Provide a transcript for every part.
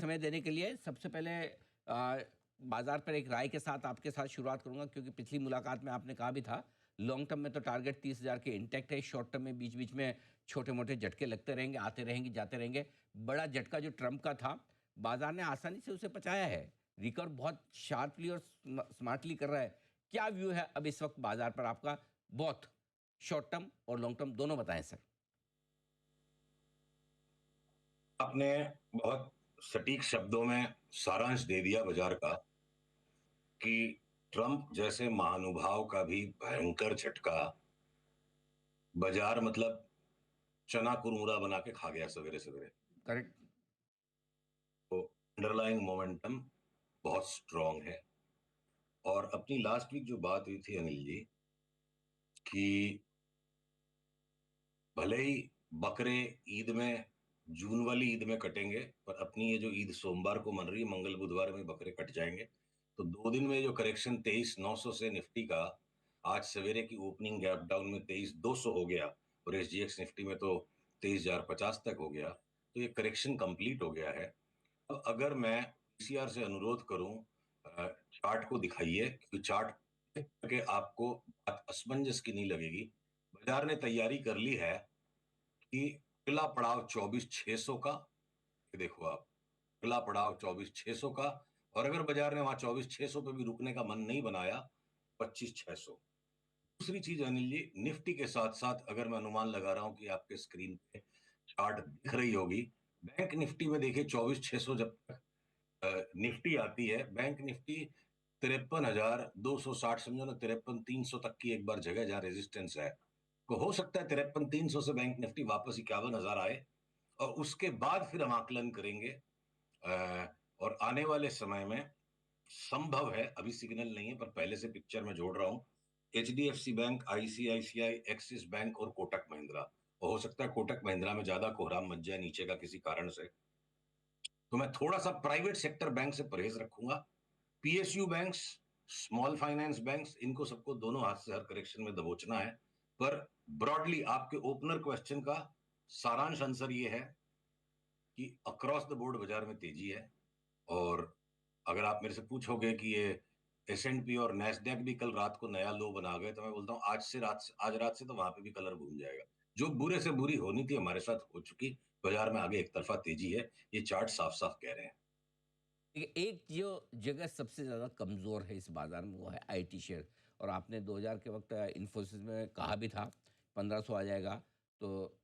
समय देने के लिए सबसे पहले बाजार पर एक राय के साथ आपके साथ शुरुआत करूंगा, क्योंकि पिछली मुलाकात में आपने कहा भी था लॉन्ग टर्म में तो टारगेट 30,000 के इंटैक्ट है। शॉर्ट टर्म में बीच बीच में छोटे मोटे झटके लगते रहेंगे, आते रहेंगे, जाते रहेंगे। बड़ा झटका जो ट्रम्प का था, बाजार ने आसानी से उसे पचाया है। रिकवर बहुत शार्पली और स्मार्टली कर रहा है। क्या व्यू है अब इस वक्त बाजार पर आपका? बहुत शॉर्ट टर्म और लॉन्ग टर्म दोनों बताएं सर। आपने बहुत सटीक शब्दों में सारांश दे दिया बाजार का कि ट्रंप जैसे महानुभाव का भी भयंकर झटका बाजार मतलब चना कुरमुरा बना के खा गया सवेरे सवेरे। करेक्ट। तो अंडरलाइंग मोमेंटम बहुत स्ट्रांग है। और अपनी लास्ट वीक जो बात हुई थी अनिल जी कि भले ही बकरे ईद में जून वाली ईद में कटेंगे, पर अपनी ये जो ईद सोमवार को मन रही है, मंगल बुधवार में बकरे कट जाएंगे। तो 2 दिन में जो करेक्शन 23,900 से निफ्टी का, आज सवेरे की ओपनिंग गैप डाउन में 23,200 हो गया और एसजीएक्स निफ्टी में तो 23,050 तक हो गया। तो ये करेक्शन कंप्लीट हो गया है। अब अगर मैं पीसीआर से अनुरोध करूं, चार्ट को दिखाइए, क्योंकि चार्ट के आपको बात असमंजस की नहीं लगेगी। बाजार ने तैयारी कर ली है कि अगला पड़ाव 24,600 का। ये देखो आप, अगला पड़ाव 24,600 का। और अगर बाजार ने वहां 24,600 पे भी रुकने का मन नहीं बनाया, 25,600। दूसरी चीज अनिल जी, निफ्टी के साथ साथ अगर मैं अनुमान लगा रहा हूं कि आपके स्क्रीन पे चार्ट दिख रही होगी, बैंक निफ्टी में देखिए 24,600 जब तक निफ्टी आती है, बैंक निफ्टी 53,260, समझो ना 53,300 तक की एक बार जगह जहां रेजिस्टेंस है। तो हो सकता है 53,300 से बैंक निफ्टी वापस 51,000 आए और उसके बाद फिर हम आकलन करेंगे। और आने वाले समय में संभव है, अभी सिग्नल नहीं है पर पहले से पिक्चर में जोड़ रहा हूं, HDFC bank, ICICI, axis bank और कोटक महिंद्रा। और हो सकता है कोटक महिंद्रा में ज्यादा कोहराम मच जाए नीचे का किसी कारण से, तो मैं थोड़ा सा प्राइवेट सेक्टर बैंक से परहेज रखूंगा। PSU banks, small finance banks, इनको सबको दोनों हाथ से हर करेक्शन में दबोचना है। पर ब्रॉडली आपके ओपनर क्वेश्चन का सारांश आंसर ये है कि अक्रॉस द बोर्ड बाजार में तेजी है। और अगर आप मेरे से पूछोगे कि ये एसएनपी और नैस्डैक भी कल रात को नया लो बना गए, तो मैं बोलता हूँ आज रात से तो वहां पे भी कलर घूम जाएगा। जो बुरे से बुरी होनी थी हमारे साथ हो चुकी। बाजार में आगे एक तरफा तेजी है, ये चार्ट साफ साफ कह रहे हैं। देखिए, एक जो जगह सबसे ज़्यादा कमज़ोर है इस बाज़ार में, वो है आईटी शेयर। और आपने 2000 के वक्त इन्फोसिस में कहा भी था 1500 आ जाएगा। तो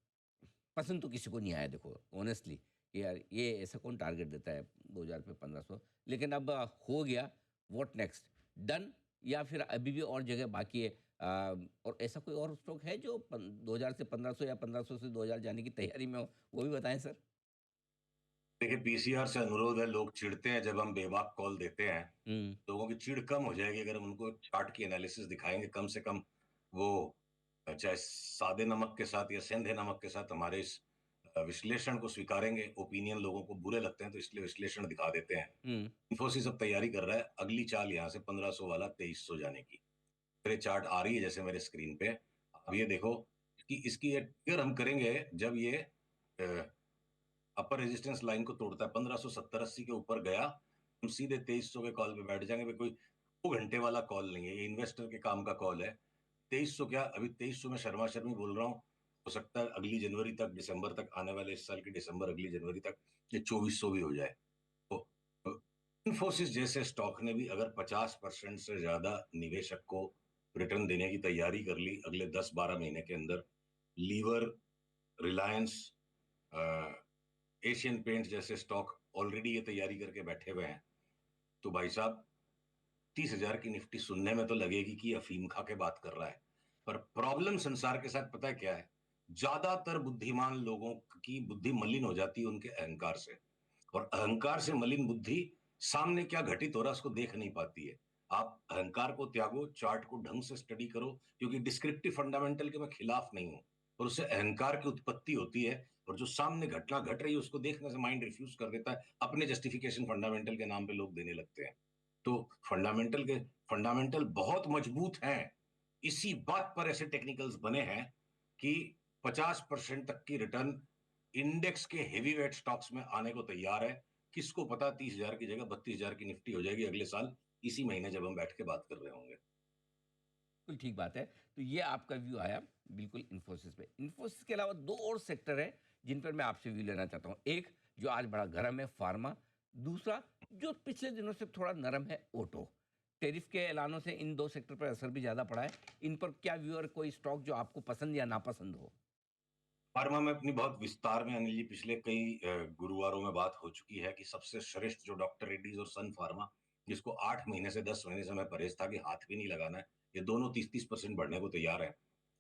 पसंद तो किसी को नहीं आया, देखो ऑनेस्टली, कि यार ये ऐसा कौन टारगेट देता है 2000 पे 1500। लेकिन अब हो गया। What next? डन? या फिर अभी भी और जगह बाकी है? और ऐसा कोई और स्टॉक है जो 2000 से 1500 या 1500 से 2000 जाने की तैयारी में हो, वो भी बताएं सर। देखिए, पीसीआर से अनुरोध है, लोग चिढ़ते हैं जब हम बेबाक कॉल देते हैं। हम्म। लोगों की चिढ़ कम हो जाएगी अगर हम उनको चार्ट की एनालिसिस दिखाएंगे, कम से कम वो चाहे सादे नमक के साथ या सेंधे नमक के साथ हमारे इस विश्लेषण को स्वीकारेंगे। ओपिनियन लोगों को बुरे लगते हैं, तो इसलिए विश्लेषण दिखा देते हैं। हम्म। इन्फोसिस अब तैयारी कर रहा है अगली चाल यहाँ से 1500 वाला 2300 जाने की। मेरे चार्ट आ रही है जैसे मेरे स्क्रीन पे। अब ये देखो कि इसकी ये ट्रिगर हम करेंगे जब ये अपर रेजिस्टेंस लाइन को तोड़ता है। 1570-80 के ऊपर गया, हम सीधे 2300 के कॉल पे बैठ जाएंगे। भाई कोई 2 घंटे वाला कॉल नहीं है, ये इन्वेस्टर के काम का कॉल है। 2300 क्या, अभी 2300 में शर्मा शर्मी बोल रहा हूँ। हो सकता है अगली जनवरी तक, दिसंबर तक, आने वाले इस साल की दिसंबर अगली जनवरी तक ये 2400 भी हो जाए। तो इन्फोसिस जैसे स्टॉक ने भी अगर 50% से ज्यादा निवेशक को रिटर्न देने की तैयारी कर ली अगले 10-12 महीने के अंदर, लीवर, रिलायंस, एशियन पेंट जैसे स्टॉक ऑलरेडी ये तैयारी करके बैठे हुए हैं, तो भाई साहब 30,000 की निफ्टी सुनने में तो लगेगी कि अफीम खा के बात कर रहा है। पर प्रॉब्लम संसार के साथ पता है क्या है? ज्यादातर बुद्धिमान लोगों की बुद्धि मलिन हो जाती है उनके अहंकार से। और अहंकार से मलिन बुद्धि सामने क्या घटित हो रहा है उसको देख नहीं पाती है। आप अहंकार को त्यागो, चार्ट को ढंग से स्टडी करो, क्योंकि डिस्क्रिप्टिव फंडामेंटल के मैं खिलाफ नहीं हूं, और उससे अहंकार की उत्पत्ति होती है। और जो सामने घटना घट रही है उसको देखने से माइंड रिफ्यूज कर देता है, अपने जस्टिफिकेशन फंडामेंटल के नाम पे लोग देने लगते हैं। तो फंडामेंटल बहुत मजबूत हैं। इसी बात पर ऐसे टेक्निकल्स बने हैं कि 50% तक की रिटर्न इंडेक्स के हेवीवेट स्टॉक्स में आने को तैयार है। किसको पता 30,000 की जगह 32,000 की निफ्टी हो जाएगी अगले साल इसी महीने जब हम बैठ के बात कर रहे होंगे। बिल्कुल ठीक बात है। तो ये आपका व्यू आया बिल्कुल इन्फोसिस पे। इन्फोसिस के अलावा 2 और सेक्टर हैं जिन पर मैं आपसे व्यू लेना चाहता हूँ। एक जो आज बड़ा गर्म है फार्मा, दूसरा जो पिछले दिनों से थोड़ा नरम है ऑटो। टैरिफ के ऐलानों से इन 2 सेक्टर पर असर भी ज़्यादा पड़ा है। इन पर क्या व्यू और कोई स्टॉक जो आपको पसंद या नापसंद हो? फार्मा में अपनी बहुत विस्तार में अनिल जी पिछले कई गुरुवारों में बात हो चुकी है कि सबसे श्रेष्ठ जो डॉक्टर रेड्डीज और सन फार्मा, जिसको 8 महीने से 10 महीने से मैं परहेज था कि हाथ भी नहीं लगाना है, ये दोनों 30-30% बढ़ने को तैयार हैं।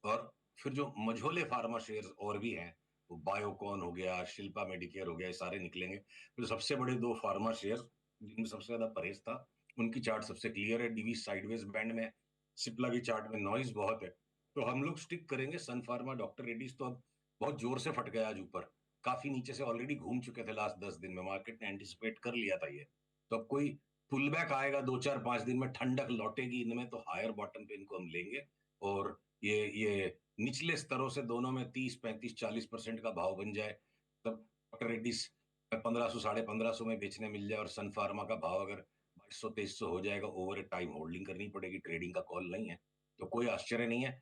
और फिर जो मझोले फार्मा शेयर्स और भी हैं, वो बायोकॉन हो गया, शिल्पा मेडिकेयर हो गया, ये सारे निकलेंगे। फिर सबसे बड़े 2 फार्मा शेयर्स जिनमें सबसे ज्यादा परहेज था, उनकी चार्ट सबसे क्लियर है, डीवी साइडवेज बैंड में, सिप्ला की चार्ट में नॉइज बहुत है। तो हम लोग स्टिक करेंगे सन फार्मा, डॉक्टर रेड्डीज तो अब बहुत जोर से फट गया आज ऊपर, काफी नीचे से ऑलरेडी घूम चुके थे लास्ट 10 दिन में, मार्केट ने एंटिसिपेट कर लिया था ये। तो अब कोई पुल बैक आएगा 2 4 5 दिन में, ठंडक लौटेगी इनमें, तो हायर बॉटम पे इनको हम लेंगे। और ये निचले स्तरों से दोनों में 30 35 40% का भाव बन जाए, तब डॉक्टर रेड्डीज 1500 1550 में बेचने मिल जाए और सन फार्मा का भाव अगर 2200 2300 हो जाएगा, ओवर ए टाइम होल्डिंग करनी पड़ेगी, ट्रेडिंग का कॉल नहीं है। तो कोई आश्चर्य नहीं है